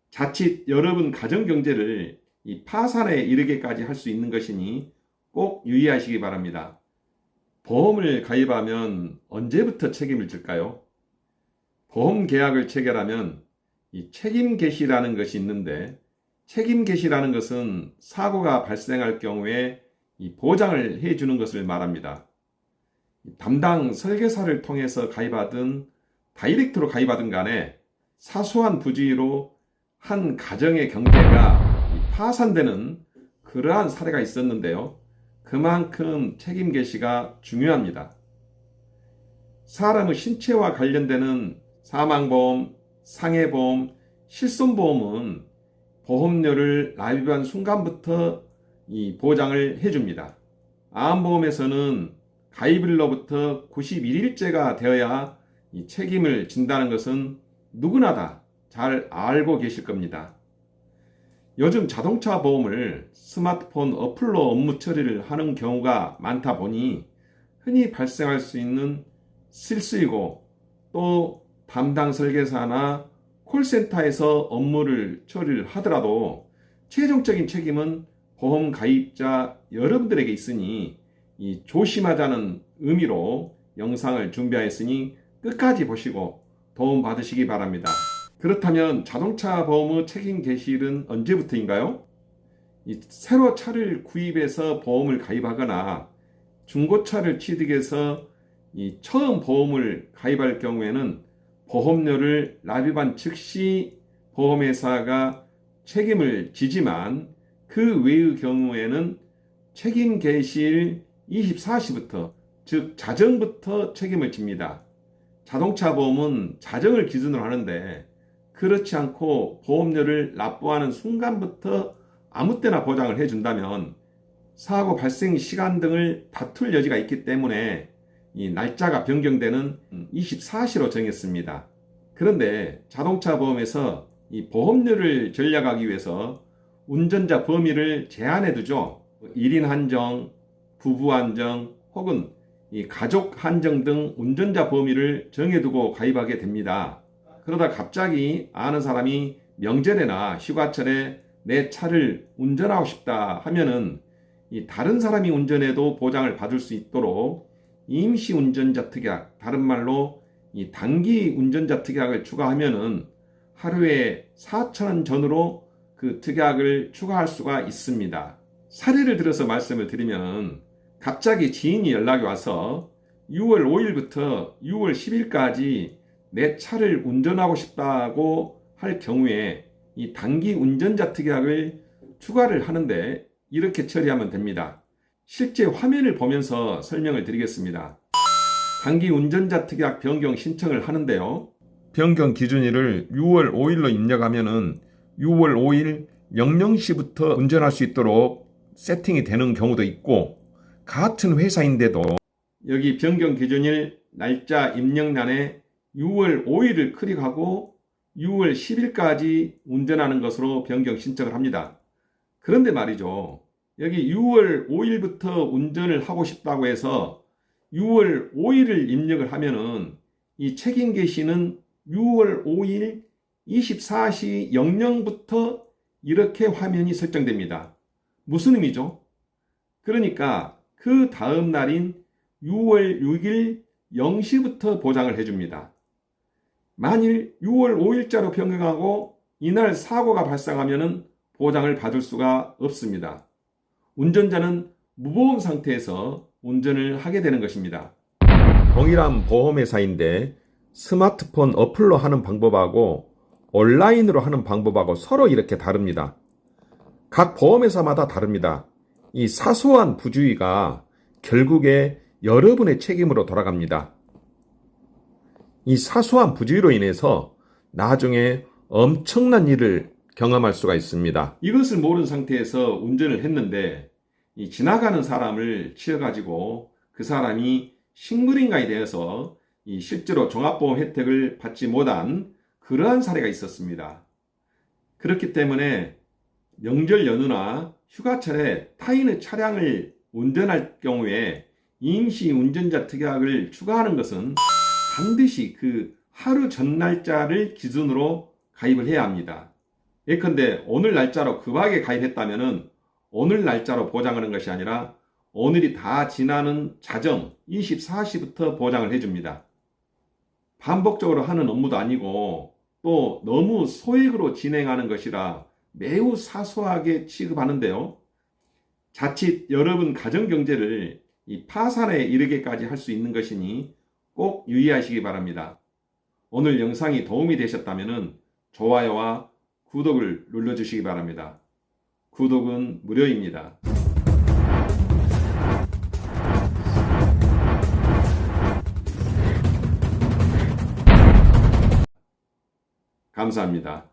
자칫 여러분 가정경제를 이 파산에 이르게까지 할 수 있는 것이니 꼭 유의하시기 바랍니다. 보험을 가입하면 언제부터 책임을 질까요? 보험 계약을 체결하면 이 책임 개시라는 것이 있는데, 책임 개시라는 것은 사고가 발생할 경우에 이 보장을 해주는 것을 말합니다. 담당 설계사를 통해서 가입하든 다이렉트로 가입하든 간에 사소한 부주의로 한 가정의 경제가 파산되는 그러한 사례가 있었는데요. 그만큼 책임 개시가 중요합니다. 사람의 신체와 관련되는 사망보험, 상해보험, 실손보험은 보험료를 납입한 순간부터 이 보장을 해줍니다. 암보험에서는 가입일로부터 91일째가 되어야 이 책임을 진다는 것은 누구나 다 잘 알고 계실 겁니다. 요즘 자동차 보험을 스마트폰 어플로 업무 처리를 하는 경우가 많다 보니 흔히 발생할 수 있는 실수이고, 또 담당 설계사나 콜센터에서 업무를 처리를 하더라도 최종적인 책임은 보험 가입자 여러분들에게 있으니 이 조심하자는 의미로 영상을 준비하였으니 끝까지 보시고 도움 받으시기 바랍니다. 그렇다면 자동차 보험의 책임 개시일은 언제부터인가요? 새로 차를 구입해서 보험을 가입하거나 중고차를 취득해서 처음 보험을 가입할 경우에는 보험료를 납입한 즉시 보험회사가 책임을 지지만, 그 외의 경우에는 책임 개시일 24시부터, 즉 자정부터 책임을 집니다. 자동차 보험은 자정을 기준으로 하는데, 그렇지 않고 보험료를 납부하는 순간부터 아무 때나 보장을 해준다면 사고 발생 시간 등을 다툴 여지가 있기 때문에 이 날짜가 변경되는 24시로 정했습니다. 그런데 자동차 보험에서 이 보험료를 절약하기 위해서 운전자 범위를 제한해 두죠. 1인 한정, 부부 한정, 혹은 이 가족 한정 등 운전자 범위를 정해두고 가입하게 됩니다. 그러다 갑자기 아는 사람이 명절에나 휴가철에 내 차를 운전하고 싶다 하면은 이 다른 사람이 운전해도 보장을 받을 수 있도록 임시 운전자 특약, 다른 말로 이 단기 운전자 특약을 추가하면은 하루에 4,000원 전후로 그 특약을 추가할 수가 있습니다. 사례를 들어서 말씀을 드리면, 갑자기 지인이 연락이 와서 6월 5일부터 6월 10일까지 내 차를 운전하고 싶다고 할 경우에 이 단기 운전자 특약을 추가를 하는데 이렇게 처리하면 됩니다. 실제 화면을 보면서 설명을 드리겠습니다. 단기 운전자 특약 변경 신청을 하는데요. 변경 기준일을 6월 5일로 입력하면은 6월 5일 00시부터 운전할 수 있도록 세팅이 되는 경우도 있고, 같은 회사인데도 여기 변경 기준일 날짜 입력란에 6월 5일을 클릭하고 6월 10일까지 운전하는 것으로 변경 신청을 합니다. 그런데 말이죠, 여기 6월 5일부터 운전을 하고 싶다고 해서 6월 5일을 입력을 하면은 이 책임 개시는 6월 5일 24시 00부터 이렇게 화면이 설정됩니다. 무슨 의미죠? 그러니까 그 다음 날인 6월 6일 0시부터 보장을 해줍니다. 만일 6월 5일자로 변경하고 이날 사고가 발생하면 보장을 받을 수가 없습니다. 운전자는 무보험 상태에서 운전을 하게 되는 것입니다. 동일한 보험회사인데 스마트폰 어플로 하는 방법하고 온라인으로 하는 방법하고 서로 이렇게 다릅니다. 각 보험회사마다 다릅니다. 이 사소한 부주의가 결국에 여러분의 책임으로 돌아갑니다. 이 사소한 부주의로 인해서 나중에 엄청난 일을 경험할 수가 있습니다. 이것을 모르는 상태에서 운전을 했는데 이 지나가는 사람을 치여가지고 그 사람이 식물인간이 되어서 이 실제로 종합보험 혜택을 받지 못한 그러한 사례가 있었습니다. 그렇기 때문에 명절 연휴나 휴가철에 타인의 차량을 운전할 경우에 임시 운전자 특약을 추가하는 것은 반드시 그 하루 전 날짜를 기준으로 가입을 해야 합니다. 예컨대 오늘 날짜로 급하게 가입했다면은 오늘 날짜로 보장하는 것이 아니라 오늘이 다 지나는 자정 24시부터 보장을 해줍니다. 반복적으로 하는 업무도 아니고 또 너무 소액으로 진행하는 것이라 매우 사소하게 취급하는데요. 자칫 여러분 가정경제를 이 파산에 이르게까지 할 수 있는 것이니 꼭 유의하시기 바랍니다. 오늘 영상이 도움이 되셨다면 좋아요와 구독을 눌러주시기 바랍니다. 구독은 무료입니다. 감사합니다.